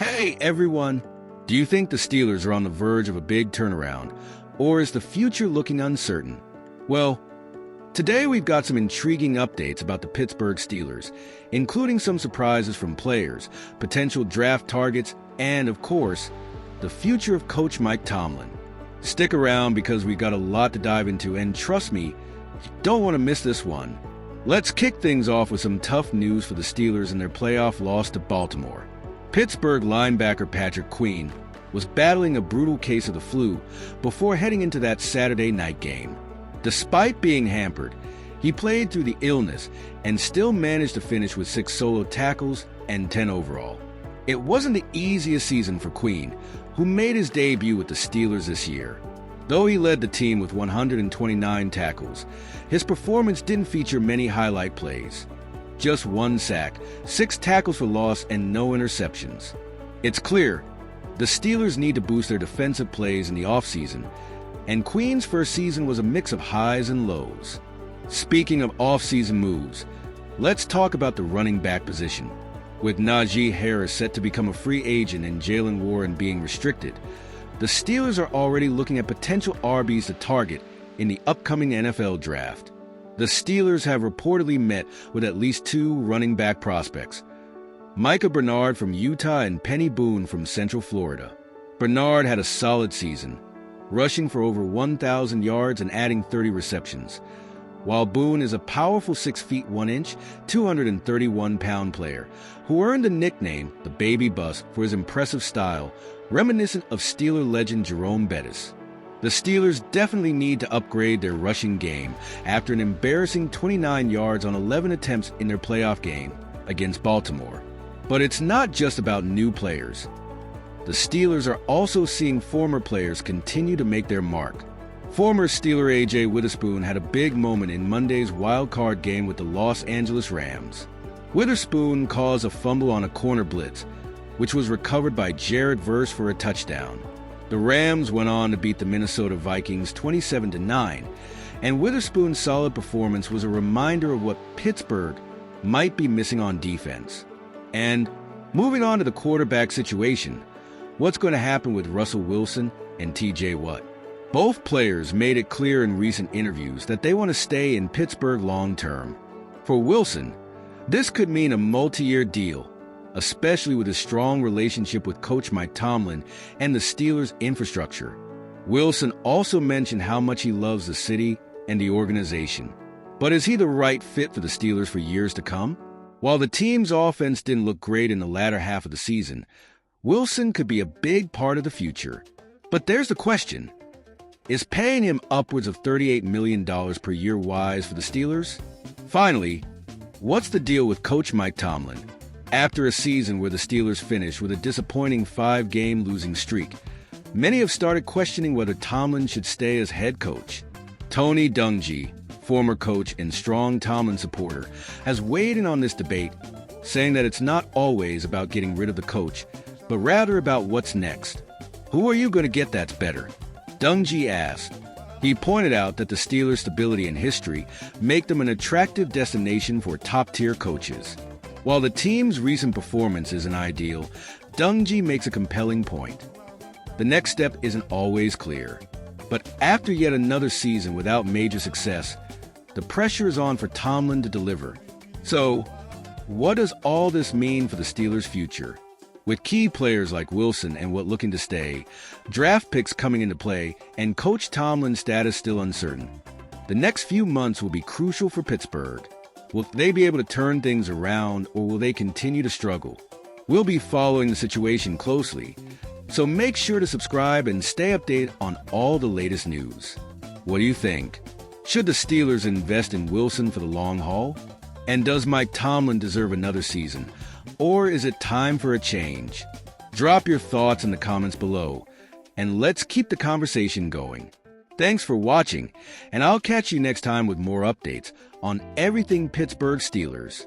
Hey everyone! Do you think the Steelers are on the verge of a big turnaround, or is the future looking uncertain? Well, today we've got some intriguing updates about the Pittsburgh Steelers, including some surprises from players, potential draft targets, and, of course, the future of Coach Mike Tomlin. Stick around because we've got a lot to dive into, and trust me, you don't want to miss this one. Let's kick things off with some tough news for the Steelers in their playoff loss to Baltimore. Pittsburgh linebacker Patrick Queen was battling a brutal case of the flu before heading into that Saturday night game. Despite being hampered, he played through the illness and still managed to finish with 6 solo tackles and 10 overall. It wasn't the easiest season for Queen, who made his debut with the Steelers this year. Though he led the team with 129 tackles, his performance didn't feature many highlight plays. Just 1 sack, 6 tackles for loss, and no interceptions. It's clear the Steelers need to boost their defensive plays in the offseason, and Queen's first season was a mix of highs and lows. Speaking of offseason moves, let's talk about the running back position. With Najee Harris set to become a free agent and Jalen Warren being restricted, the Steelers are already looking at potential RBs to target in the upcoming NFL draft. The Steelers have reportedly met with at least 2 running back prospects, Micah Bernard from Utah and Penny Boone from Central Florida. Bernard had a solid season, rushing for over 1,000 yards and adding 30 receptions, while Boone is a powerful 6 feet 1 inch, 231-pound player who earned the nickname the Baby Bus for his impressive style, reminiscent of Steeler legend Jerome Bettis. The Steelers definitely need to upgrade their rushing game after an embarrassing 29 yards on 11 attempts in their playoff game against Baltimore. But it's not just about new players. The Steelers are also seeing former players continue to make their mark. Former Steeler A.J. Witherspoon had a big moment in Monday's wild-card game with the Los Angeles Rams. Witherspoon caused a fumble on a corner blitz, which was recovered by Jared Verse for a touchdown. The Rams went on to beat the Minnesota Vikings 27-9, and Witherspoon's solid performance was a reminder of what Pittsburgh might be missing on defense. And moving on to the quarterback situation, what's going to happen with Russell Wilson and T.J. Watt? Both players made it clear in recent interviews that they want to stay in Pittsburgh long-term. For Wilson, this could mean a multi-year deal, especially with his strong relationship with Coach Mike Tomlin and the Steelers' infrastructure. Wilson also mentioned how much he loves the city and the organization. But is he the right fit for the Steelers for years to come? While the team's offense didn't look great in the latter half of the season, Wilson could be a big part of the future. But there's the question. Is paying him upwards of $38 million per year wise for the Steelers? Finally, what's the deal with Coach Mike Tomlin? After a season where the Steelers finished with a disappointing 5-game losing streak, many have started questioning whether Tomlin should stay as head coach. Tony Dungy, former coach and strong Tomlin supporter, has weighed in on this debate, saying that it's not always about getting rid of the coach, but rather about what's next. Who are you going to get that's better? Dungy asked. He pointed out that the Steelers' stability and history make them an attractive destination for top-tier coaches. While the team's recent performance isn't ideal, Dungy makes a compelling point. The next step isn't always clear, but after yet another season without major success, the pressure is on for Tomlin to deliver. So, what does all this mean for the Steelers' future? With key players like Wilson and Watt looking to stay, draft picks coming into play, and Coach Tomlin's status still uncertain, the next few months will be crucial for Pittsburgh. Will they be able to turn things around, or will they continue to struggle? We'll be following the situation closely, so make sure to subscribe and stay updated on all the latest news. What do you think? Should the Steelers invest in Wilson for the long haul? And does Mike Tomlin deserve another season, or is it time for a change? Drop your thoughts in the comments below, and let's keep the conversation going. Thanks for watching, and I'll catch you next time with more updates on everything Pittsburgh Steelers.